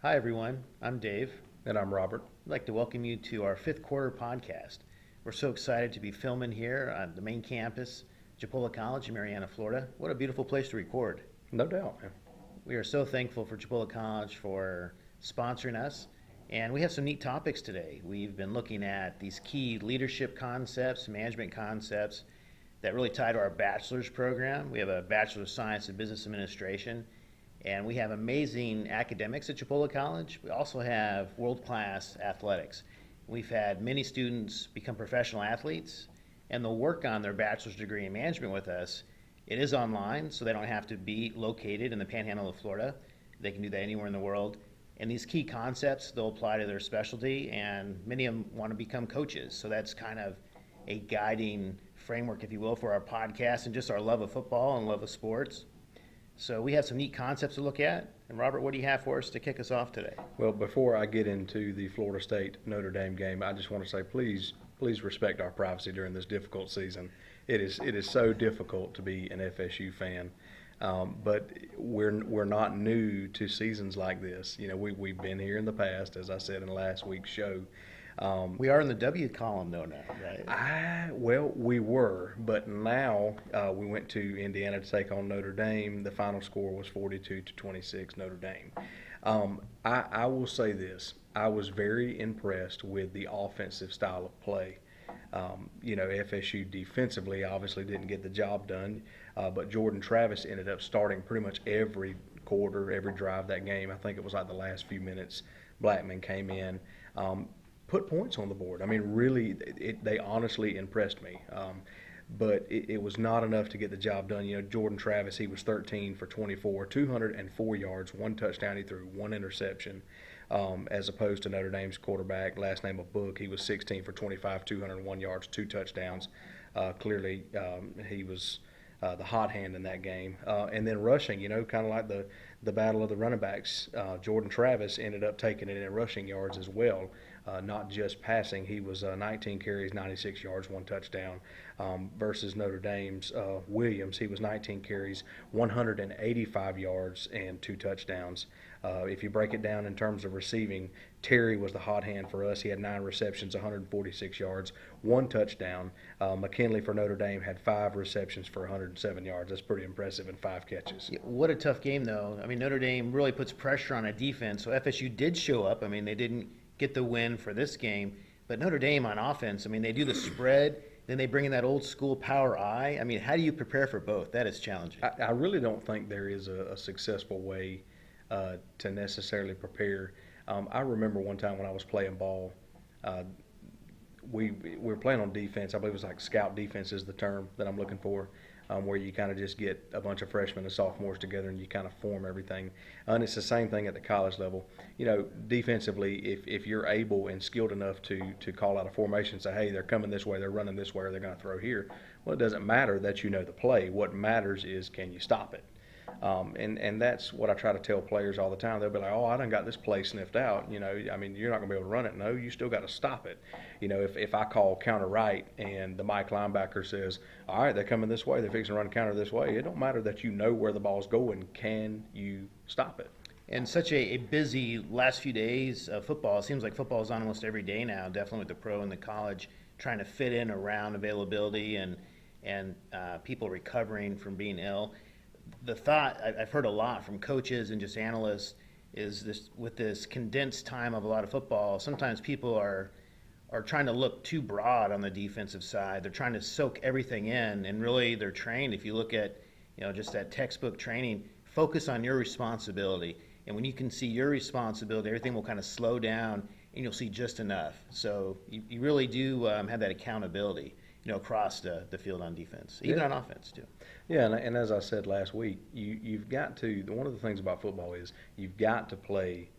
Hi, everyone. I'm Dave. And I'm Robert. I'd like to welcome you to our fifth quarter podcast. We're so excited to be filming here on the main campus, Chipola College in Marianna, Florida. What a beautiful place to record. No doubt, man. We are so thankful for Chipola College for sponsoring us. And we have some neat topics today. We've been looking at these key leadership concepts, management concepts that really tie to our bachelor's program. We have a Bachelor of Science in Business Administration, and we have amazing academics at Chipola College. We also have world-class athletics. We've had many students become professional athletes, and they'll work on their bachelor's degree in management with us. It is online, so they don't have to be located in the panhandle of Florida. They can do that anywhere in the world. And these key concepts, they'll apply to their specialty, and many of them want to become coaches. So that's kind of a guiding framework, if you will, for our podcast and just our love of football and love of sports. So we have some neat concepts to look at. And Robert, what do you have for us to kick us off today? Well, before I get into the Florida State Notre Dame game, I just want to say please respect our privacy during this difficult season. It is so difficult to be an FSU fan. But we're not new to seasons like this. You know, we've been here in the past, as I said in last week's show. We are in the W column, though, now, right? Well, we were, but now we went to Indiana to take on Notre Dame. The final score was 42-26 Notre Dame. I will say this: I was very impressed with the offensive style of play. FSU defensively obviously didn't get the job done, but Jordan Travis ended up starting pretty much every quarter, every drive that game. I think it was like the last few minutes. Blackman came in, put points on the board. I mean, really, they honestly impressed me. But it was not enough to get the job done. You know, Jordan Travis, he was 13 for 24, 204 yards, one touchdown. He threw one interception, as opposed to Notre Dame's quarterback, last name of Book. He was 16 for 25, 201 yards, two touchdowns. Clearly, he was the hot hand in that game. And then rushing, kind of like the battle of the running backs. Jordan Travis ended up taking it in rushing yards as well. Not just passing. He was 19 carries, 96 yards, one touchdown, versus Notre Dame's Williams. He was 19 carries, 185 yards, and two touchdowns. If you break it down in terms of receiving, Terry was the hot hand for us. He had 9 receptions, 146 yards, one touchdown. McKinley for Notre Dame had 5 receptions for 107 yards. That's pretty impressive in 5 catches. Yeah, what a tough game, though. I mean, Notre Dame really puts pressure on a defense. So FSU did show up. I mean, they didn't get the win for this game. But Notre Dame on offense, I mean, they do the spread, then they bring in that old school power I. I mean, how do you prepare for both? That is challenging. I really don't think there is a successful way to necessarily prepare. I remember one time when I was playing ball, we were playing on defense. I believe it was like scout defense is the term that I'm looking for, where you kind of just get a bunch of freshmen and sophomores together and you kind of form everything. And it's the same thing at the college level. You know, defensively, if you're able and skilled enough to call out a formation and say, hey, they're coming this way, they're running this way, or they're going to throw here, well, it doesn't matter that you know the play. What matters is, can you stop it? And that's what I try to tell players all the time. They'll be like, oh, I done got this play sniffed out. You know, I mean, you're not going to be able to run it. No, you still got to stop it. You know, if I call counter right and the Mike linebacker says, all right, they're coming this way, they're fixing to run counter this way, it don't matter that you know where the ball's going. Can you stop it? And such a busy last few days of football. It seems like football is on almost every day now, definitely with the pro and the college, trying to fit in around availability and people recovering from being ill. The thought I've heard a lot from coaches and just analysts is this: with this condensed time of a lot of football, sometimes people are trying to look too broad on the defensive side. They're trying to soak everything in, and really they're trained. If you look at just that textbook training, focus on your responsibility. And when you can see your responsibility, everything will kind of slow down, and you'll see just enough. So you really do have that accountability, across the field on defense, even on offense too. Yeah, and as I said last week, you've got to. One of the things about football is you've got to play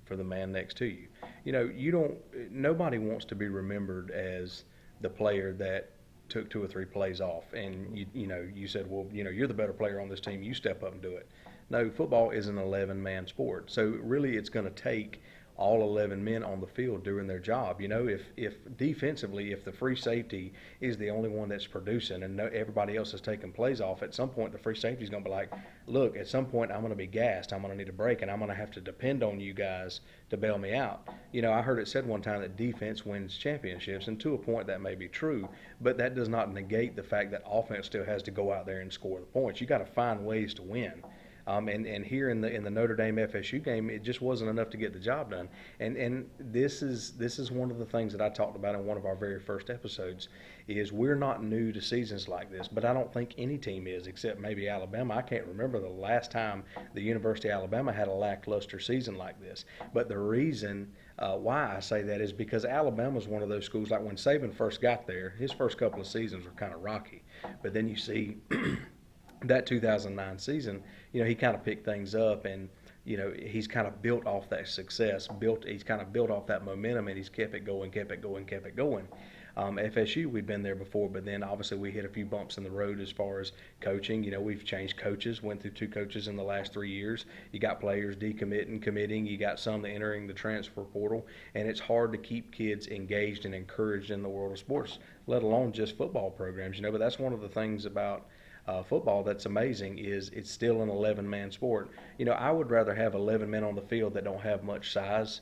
for the man next to you. You don't. Nobody wants to be remembered as the player that took 2 or 3 plays off, and you said, well, you're the better player on this team. You step up and do it. No, football is an 11-man sport, so really it's going to take all 11 men on the field doing their job. If defensively, if the free safety is the only one that's producing and everybody else is taking plays off, at some point the free safety is going to be like, look, at some point I'm going to be gassed, I'm going to need a break, and I'm going to have to depend on you guys to bail me out. I heard it said one time that defense wins championships, and to a point that may be true, but that does not negate the fact that offense still has to go out there and score the points. You got to find ways to win. And here in the Notre Dame FSU game, it just wasn't enough to get the job done. And this is one of the things that I talked about in one of our very first episodes, is we're not new to seasons like this, but I don't think any team is except maybe Alabama. I can't remember the last time the University of Alabama had a lackluster season like this. But the reason why I say that is because Alabama is one of those schools, like when Saban first got there, his first couple of seasons were kind of rocky. But then you see that 2009 season, he kind of picked things up, and he's kind of built off that success. He's kind of built off that momentum, and he's kept it going. FSU, we'd been there before, but then obviously we hit a few bumps in the road as far as coaching. We've changed coaches, went through 2 coaches in the last 3 years. You got players decommitting, committing. You got some entering the transfer portal, and it's hard to keep kids engaged and encouraged in the world of sports, let alone just football programs. But that's one of the things about football that's amazing, is it's still an 11-man sport. I would rather have 11 men on the field that don't have much size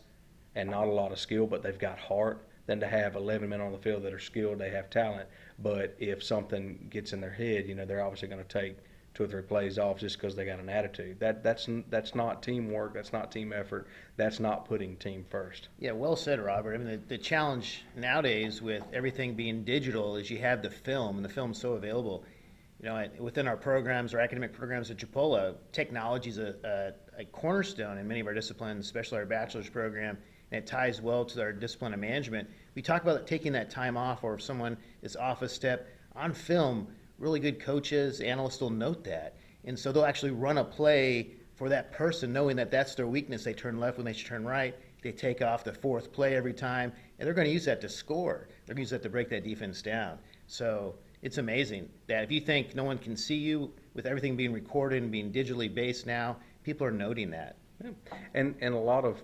and not a lot of skill, but they've got heart, than to have 11 men on the field that are skilled, they have talent, but if something gets in their head, they're obviously going to take 2 or 3 plays off just because they got an attitude. That's not teamwork. That's not team effort. That's not putting team first. Yeah, well said, Robert. I mean, the challenge nowadays with everything being digital is you have the film, and the film's so available. Within our programs, our academic programs at Chipola, technology is a cornerstone in many of our disciplines, especially our bachelor's program, and it ties well to our discipline of management. We talk about taking that time off, or if someone is off a step on film, really good coaches, analysts will note that. And so they'll actually run a play for that person, knowing that that's their weakness. They turn left when they should turn right. They take off the 4th play every time, and they're going to use that to score. They're going to use that to break that defense down. So it's amazing that if you think no one can see you, with everything being recorded and being digitally based now, people are noting that. Yeah. And a lot of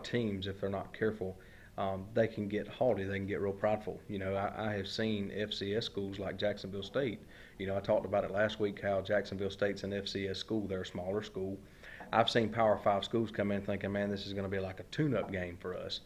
teams, if they're not careful, they can get haughty. They can get real prideful. I have seen FCS schools like Jacksonville State. I talked about it last week, how Jacksonville State's an FCS school. They're a smaller school. I've seen Power 5 schools come in thinking, man, this is going to be like a tune-up game for us.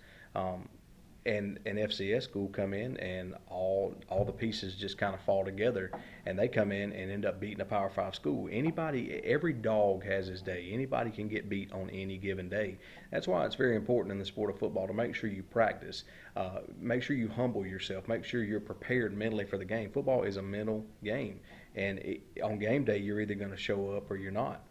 And an FCS school come in, and all the pieces just kind of fall together, and they come in and end up beating a Power 5 school. Every dog has his day. Anybody can get beat on any given day. That's why it's very important in the sport of football to make sure you practice, make sure you humble yourself, make sure you're prepared mentally for the game. Football is a mental game, and on game day, you're either going to show up or you're not.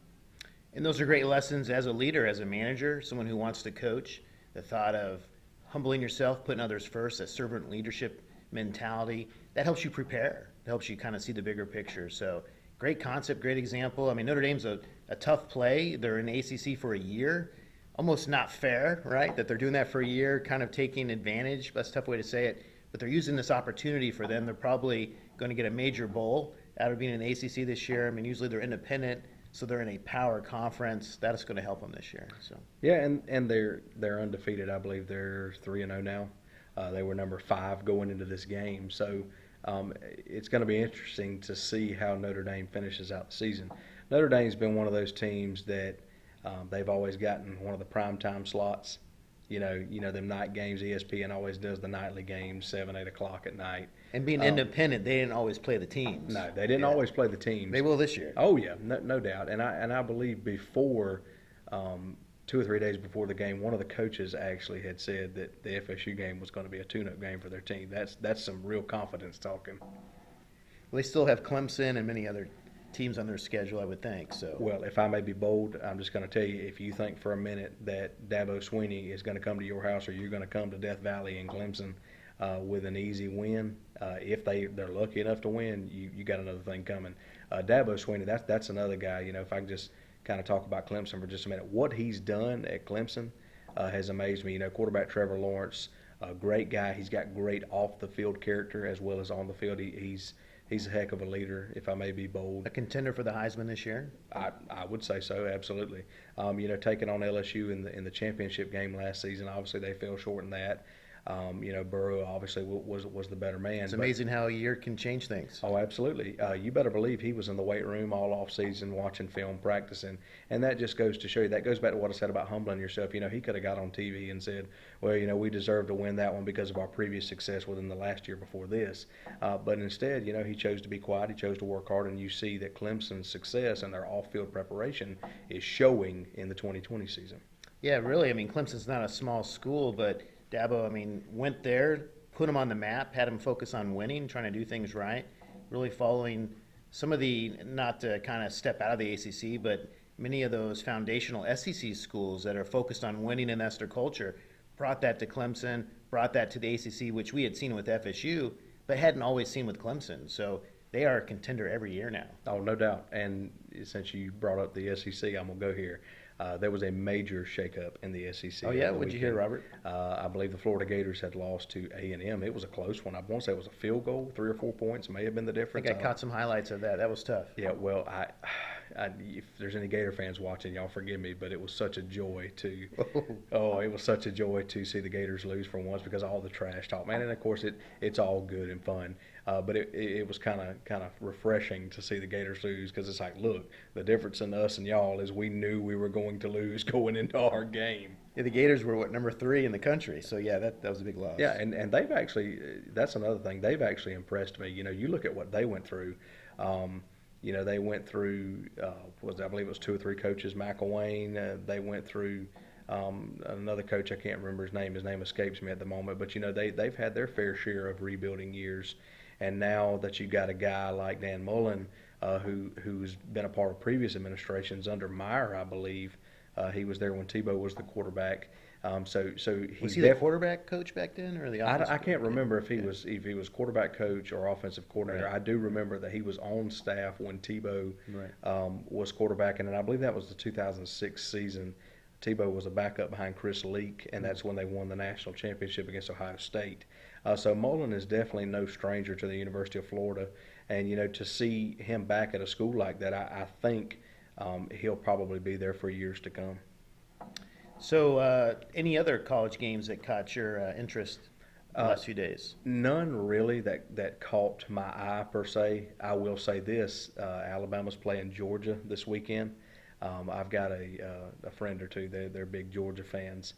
And those are great lessons as a leader, as a manager, someone who wants to coach. The thought of humbling yourself, putting others first, that servant leadership mentality, that helps you prepare. It helps you kind of see the bigger picture. So great concept, great example. I mean, Notre Dame's a tough play. They're in the ACC for a year. Almost not fair, right, that they're doing that for a year, kind of taking advantage. That's a tough way to say it. But they're using this opportunity for them. They're probably going to get a major bowl out of being in the ACC this year. I mean, usually they're independent, so they're in a power conference. That is going to help them this year. So yeah, and they're undefeated. I believe they're 3-0 now. They were number 5 going into this game. So it's going to be interesting to see how Notre Dame finishes out the season. Notre Dame's been one of those teams that they've always gotten one of the primetime slots. Them night games. ESPN always does the nightly games, 7, 8 o'clock at night. And being independent, they didn't always play the teams. No, they didn't always play the teams. They will this year. Oh yeah, no doubt. And I believe before 2 or 3 days before the game, one of the coaches actually had said that the FSU game was going to be a tune-up game for their team. That's some real confidence talking. Well, they still have Clemson and many other teams on their schedule, I would think. So. Well, if I may be bold, I'm just going to tell you, if you think for a minute that Dabo Swinney is going to come to your house, or you're going to come to Death Valley in Clemson with an easy win, if they're lucky enough to win, you got another thing coming. Dabo Swinney, that's another guy. If I can just kind of talk about Clemson for just a minute, what he's done at Clemson has amazed me. Quarterback Trevor Lawrence, a great guy. He's got great off the field character as well as on the field. He's he's a heck of a leader, if I may be bold. A contender for the Heisman this year? I would say so, absolutely. Taking on LSU in the championship game last season, obviously they fell short in that. Burrow obviously was the better man. It's amazing how a year can change things. Oh, absolutely. You better believe he was in the weight room all off season, watching film, practicing, and that just goes to show you. That goes back to what I said about humbling yourself. He could have got on TV and said, "Well, we deserve to win that one because of our previous success within the last year before this." But instead, he chose to be quiet. He chose to work hard, and you see that Clemson's success and their off-field preparation is showing in the 2020 season. Yeah, really. I mean, Clemson's not a small school, but Dabo, went there, put him on the map, had him focus on winning, trying to do things right, really following some of the, not to kind of step out of the ACC, but many of those foundational SEC schools that are focused on winning, and that's their culture, brought that to Clemson, brought that to the ACC, which we had seen with FSU, but hadn't always seen with Clemson. So they are a contender every year now. Oh, no doubt. And since you brought up the SEC, I'm going to go here. There was a major shakeup in the SEC. Oh, yeah? What'd you hear, Robert? I believe the Florida Gators had lost to A&M. It was a close one. I want to say it was a field goal, 3 or 4 points may have been the difference. I think I caught some highlights of that. That was tough. Yeah, well, if there's any Gator fans watching, y'all forgive me, but it was such a joy to it was such a joy to see the Gators lose for once because of all the trash talk, man. And of course, it's all good and fun. But it was kind of refreshing to see the Gators lose because it's like, look, the difference in us and y'all is we knew we were going to lose going into our game. Yeah, the Gators were, number 3 in the country. So, yeah, that was a big loss. Yeah, and they've actually – that's another thing. They've actually impressed me. You look at what they went through. They went through I believe it was 2 or 3 coaches, McElwain. They went through another coach. I can't remember his name. His name escapes me at the moment. But, they've had their fair share of rebuilding years. And now that you've got a guy like Dan Mullen, who's been a part of previous administrations under Meyer, I believe, he was there when Tebow was the quarterback. So he's was he the quarterback coach back then, or the offensive? I can't remember if he was quarterback coach or offensive coordinator. Right. I do remember that he was on staff when Tebow was quarterback, and I believe that was the 2006 season. Tebow was a backup behind Chris Leak, and that's when they won the national championship against Ohio State. So Mullen is definitely no stranger to the University of Florida, and to see him back at a school like that, I think he'll probably be there for years to come. So, any other college games that caught your interest the last few days? None really that caught my eye per se. I will say this: Alabama's playing Georgia this weekend. I've got a friend or two. They're big Georgia fans.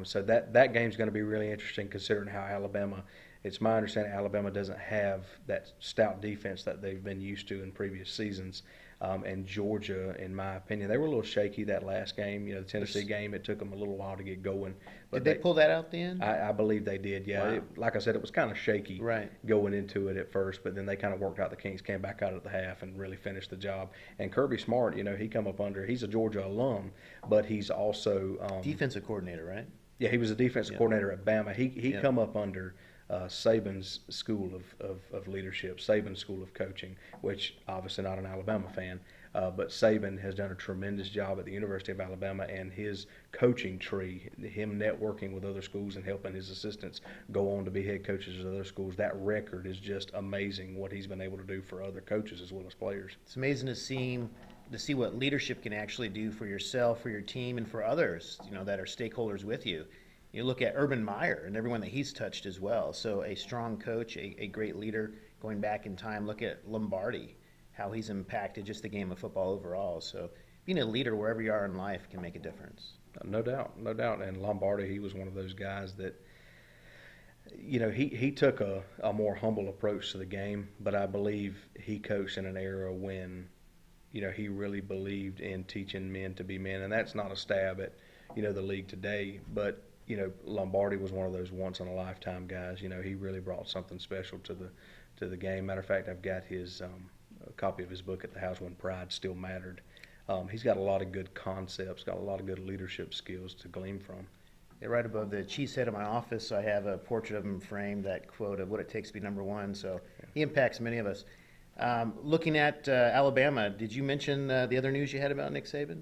So that game's going to be really interesting considering how Alabama, it's my understanding Alabama doesn't have that stout defense that they've been used to in previous seasons. And Georgia, in my opinion, they were a little shaky that last game. The Tennessee game, it took them a little while to get going. But did they pull that out then? I believe they did, yeah. Wow. Like I said, it was kind of shaky right. going into it at first, but then they kind of worked out the kinks, came back out at the half, and really finished the job. And Kirby Smart, he's a Georgia alum, but he's also defensive coordinator, right? Yeah, he was a defensive coordinator at Bama. He come up under Saban's school of leadership, Saban's school of coaching, which obviously not an Alabama fan, but Saban has done a tremendous job at the University of Alabama, and his coaching tree, him networking with other schools and helping his assistants go on to be head coaches at other schools, that record is just amazing what he's been able to do for other coaches as well as players. It's amazing to see what leadership can actually do for yourself, for your team, and for others, that are stakeholders with you. You look at Urban Meyer and everyone that he's touched as well. So a strong coach, a great leader going back in time. Look at Lombardi, how he's impacted just the game of football overall. So being a leader wherever you are in life can make a difference. No doubt. And Lombardi, he was one of those guys that, he took a more humble approach to the game, but I believe he coached in an era when, he really believed in teaching men to be men. And that's not a stab at, the league today, but Lombardi was one of those once-in-a-lifetime guys. He really brought something special to the game. Matter of fact, I've got his a copy of his book at the house, When Pride Still Mattered. He's got a lot of good concepts, got a lot of good leadership skills to glean from. Yeah, right above the cheese head of my office, I have a portrait of him framed, that quote of what it takes to be number one. So he impacts many of us. Looking at Alabama, did you mention the other news you had about Nick Saban?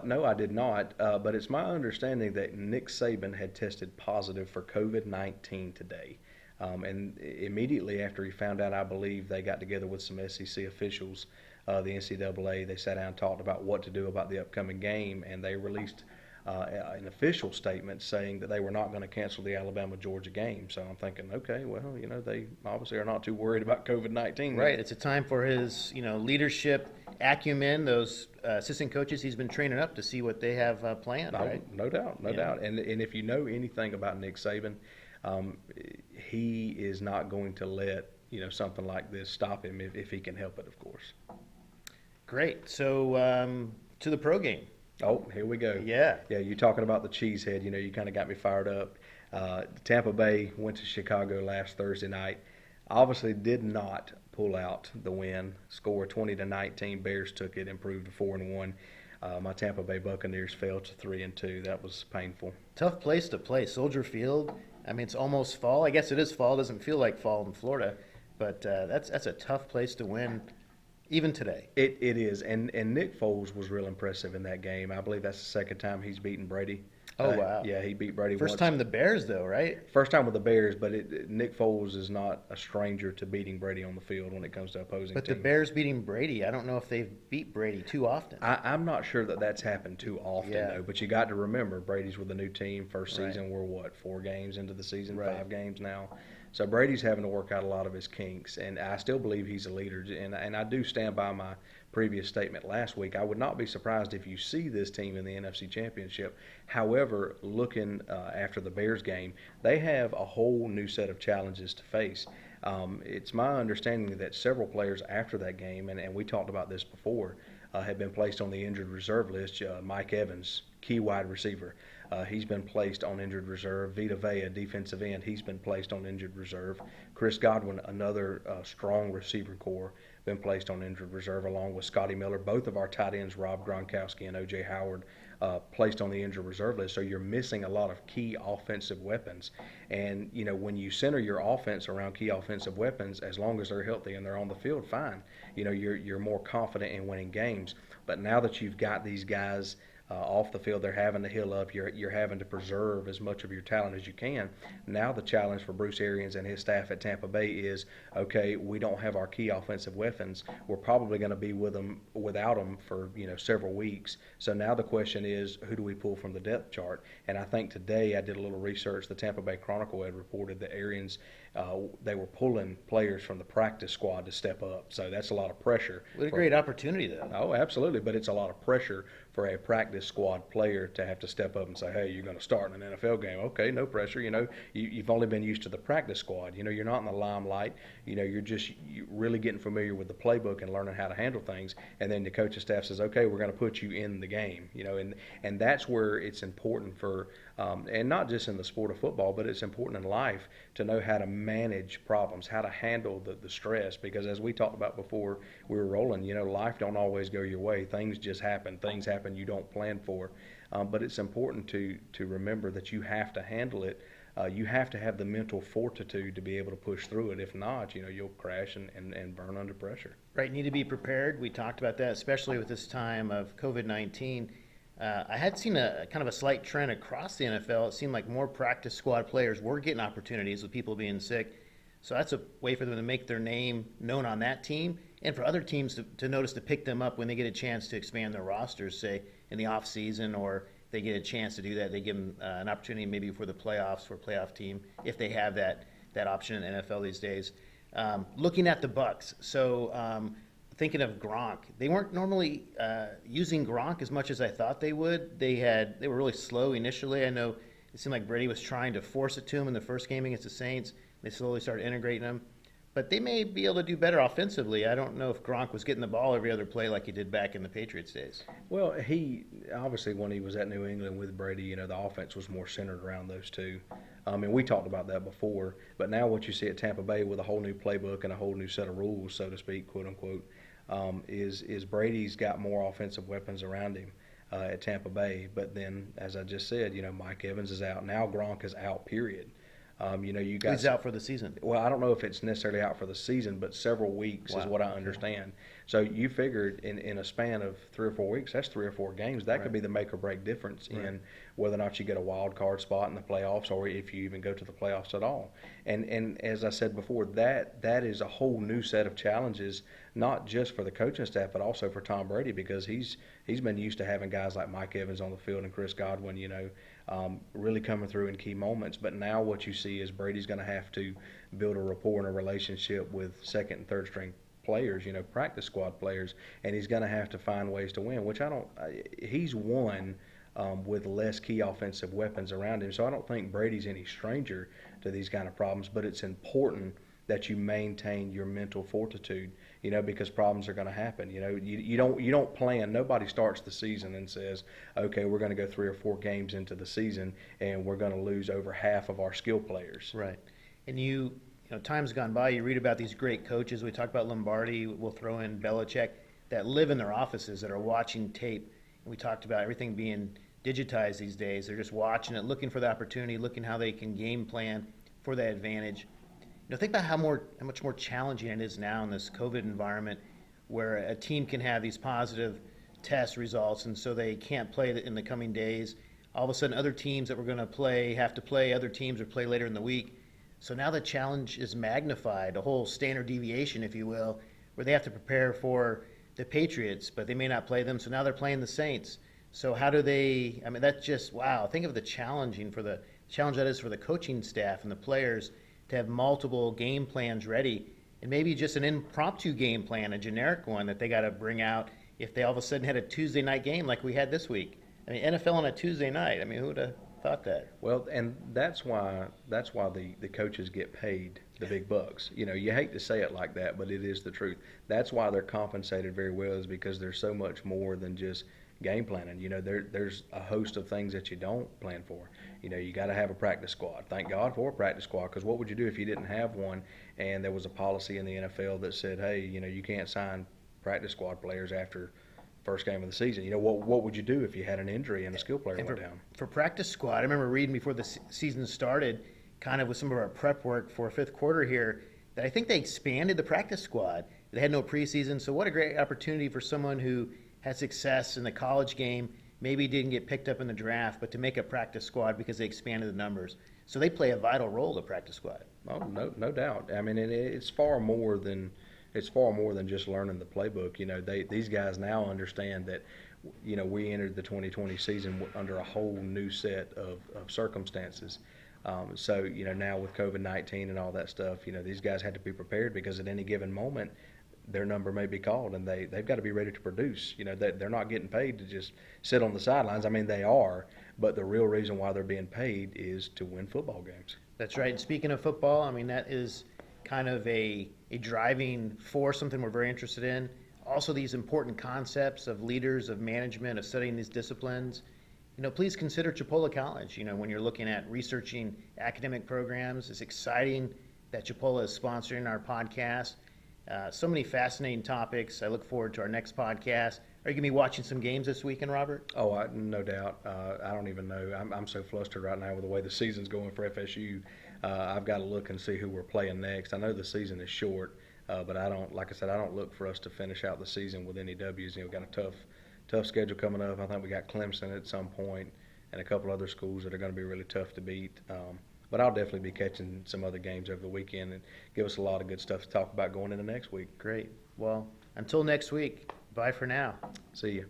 No, I did not, but it's my understanding that Nick Saban had tested positive for COVID-19 today. And immediately after he found out, I believe they got together with some SEC officials, the NCAA. They sat down and talked about what to do about the upcoming game, and they released an official statement saying that they were not going to cancel the Alabama-Georgia game. So I'm thinking, okay, well, they obviously are not too worried about COVID-19. Right. It's a time for his, leadership acumen, those assistant coaches he's been training up to see what they have planned, right? No doubt, no doubt. And if you know anything about Nick Saban, he is not going to let, something like this stop him if he can help it, of course. Great. So to the pro game. Oh, here we go. Yeah. Yeah, you're talking about the cheesehead. You kind of got me fired up. Tampa Bay went to Chicago last Thursday night. Obviously did not pull out the win. Score 20-19. Bears took it, improved to 4-1. My Tampa Bay Buccaneers fell to 3-2. That was painful. Tough place to play. Soldier Field. I mean, it's almost fall. I guess it is fall. It doesn't feel like fall in Florida, but that's a tough place to win. Even today. It is. And Nick Foles was real impressive in that game. I believe that's the second time he's beaten Brady. Oh, wow. Yeah, he beat Brady First once. time the Bears, though, right? First time with the Bears, but Nick Foles is not a stranger to beating Brady on the field when it comes to opposing But teams. the Bears beating Brady, I don't know if they've beat Brady too often. I'm not sure that's happened too often, Yeah. though. But you got to remember, Brady's with a new team. First Right. season, we're 4 games into the season, Right. 5 games now. So Brady's having to work out a lot of his kinks, and I still believe he's a leader. And I do stand by my previous statement last week. I would not be surprised if you see this team in the NFC Championship. However, looking after the Bears game, they have a whole new set of challenges to face. It's my understanding that several players after that game, and we talked about this before, have been placed on the injured reserve list. Mike Evans, key wide receiver, he's been placed on injured reserve. Vita Vea, defensive end, he's been placed on injured reserve. Chris Godwin, another strong receiver core, been placed on injured reserve, along with Scotty Miller. Both of our tight ends, Rob Gronkowski and O.J. Howard, placed on the injured reserve list. So you're missing a lot of key offensive weapons. And, when you center your offense around key offensive weapons, as long as they're healthy and they're on the field, fine. You're more confident in winning games. But now that you've got these guys off the field, they're having to heal up. You're having to preserve as much of your talent as you can. Now the challenge for Bruce Arians and his staff at Tampa Bay is, okay, we don't have our key offensive weapons. We're probably going to be without them for several weeks. So now the question is, who do we pull from the depth chart? And I think today I did a little research. The Tampa Bay Chronicle had reported that Arians, they were pulling players from the practice squad to step up. So that's a lot of pressure. What a great opportunity, though. Oh, absolutely. But it's a lot of pressure for a practice squad player to have to step up and say, hey, you're going to start in an NFL game. Okay, no pressure. You've only been used to the practice squad. You're not in the limelight. You're really getting familiar with the playbook and learning how to handle things. And then the coaching staff says, okay, we're going to put you in the game. And that's where it's important for, and not just in the sport of football, but it's important in life to know how to manage problems, how to handle the stress. Because as we talked about before we were rolling, life don't always go your way. Things just happen. Things happen you don't plan for. But it's important to remember that you have to handle it. You have to have the mental fortitude to be able to push through it. If not, you'll crash and burn under pressure. Right, need to be prepared. We talked about that, especially with this time of COVID-19. I had seen a kind of a slight trend across the NFL. It seemed like more practice squad players were getting opportunities with people being sick. So that's a way for them to make their name known on that team, and for other teams to notice to pick them up when they get a chance to expand their rosters, say in the off season, or they get a chance to do that. They give them an opportunity maybe for the playoffs, for a playoff team, if they have that option in the NFL these days. Looking at the Bucs, so thinking of Gronk, they weren't normally using Gronk as much as I thought they would. They were really slow initially. I know it seemed like Brady was trying to force it to him in the first game against the Saints. They slowly started integrating him. But they may be able to do better offensively. I don't know if Gronk was getting the ball every other play like he did back in the Patriots days. Well, he obviously, when he was at New England with Brady, the offense was more centered around those two. And we talked about that before. But now what you see at Tampa Bay with a whole new playbook and a whole new set of rules, so to speak, quote unquote, is Brady's got more offensive weapons around him at Tampa Bay. But then, as I just said, Mike Evans is out. Now Gronk is out, period. You got He's out for the season. Well, I don't know if it's necessarily out for the season, but several weeks is what I understand. So you figured in a span of 3 or 4 weeks, that's 3 or 4 games. That Right. could be the make or break difference Right. in whether or not you get a wild card spot in the playoffs, or if you even go to the playoffs at all. And as I said before, that is a whole new set of challenges, not just for the coaching staff, but also for Tom Brady, because he's been used to having guys like Mike Evans on the field and Chris Godwin, really coming through in key moments. But now what you see is Brady's going to have to build a rapport and a relationship with second and third string players, practice squad players, and he's going to have to find ways to win, which he's won with less key offensive weapons around him. So I don't think Brady's any stranger to these kind of problems, but it's important that you maintain your mental fortitude, because problems are going to happen. You don't plan. Nobody starts the season and says, okay, we're going to go 3 or 4 games into the season and we're going to lose over half of our skill players. Right. And time's gone by, you read about these great coaches. We talk about Lombardi, we'll throw in Belichick, that live in their offices, that are watching tape. And we talked about everything being digitized these days. They're just watching it, looking for the opportunity, looking how they can game plan for that advantage. Think about how much more challenging it is now in this COVID environment, where a team can have these positive test results, and so they can't play in the coming days. All of a sudden, other teams that were going to play have to play other teams or play later in the week. So now the challenge is magnified, a whole standard deviation, if you will, where they have to prepare for the Patriots, but they may not play them. So now they're playing the Saints. So how do they? I mean, that's just wow. Think of the challenge that is for the coaching staff and the players to have multiple game plans ready, and maybe just an impromptu game plan, a generic one that they got to bring out if they all of a sudden had a Tuesday night game like we had this week. I mean, NFL on a Tuesday night. I mean, who would have thought that? Well, and that's why the coaches get paid the big bucks. You hate to say it like that, but it is the truth. That's why they're compensated very well, is because there's so much more than just game planning. There's a host of things that you don't plan for. You got to have a practice squad. Thank God for a practice squad, because what would you do if you didn't have one and there was a policy in the NFL that said, hey, you can't sign practice squad players after first game of the season? What would you do if you had an injury and a skill player went down? For practice squad, I remember reading before the season started, kind of with some of our prep work for fifth quarter here, that I think they expanded the practice squad. They had no preseason, so what a great opportunity for someone who had success in the college game, maybe didn't get picked up in the draft, but to make a practice squad because they expanded the numbers. So they play a vital role, the practice squad. Oh, no doubt. I mean, it's far more than just learning the playbook. These guys now understand that, we entered the 2020 season under a whole new set of circumstances. So now with COVID-19 and all that stuff, these guys had to be prepared, because at any given moment, their number may be called, and they've got to be ready to produce. They're not getting paid to just sit on the sidelines. I mean, they are, but the real reason why they're being paid is to win football games. That's right. And speaking of football, I mean, that is kind of a driving force, something we're very interested in. Also, these important concepts of leaders, of management, of studying these disciplines. Please consider Chipola College. When you're looking at researching academic programs, it's exciting that Chipola is sponsoring our podcast. So many fascinating topics. I look forward to our next podcast. Are you going to be watching some games this weekend, Robert? Oh, no doubt. I don't even know. I'm so flustered right now with the way the season's going for FSU. I've got to look and see who we're playing next. I know the season is short, but I don't look for us to finish out the season with any W's. We've got a tough schedule coming up. I think we got Clemson at some point and a couple other schools that are going to be really tough to beat. But I'll definitely be catching some other games over the weekend and give us a lot of good stuff to talk about going into next week. Great. Well, until next week, bye for now. See you.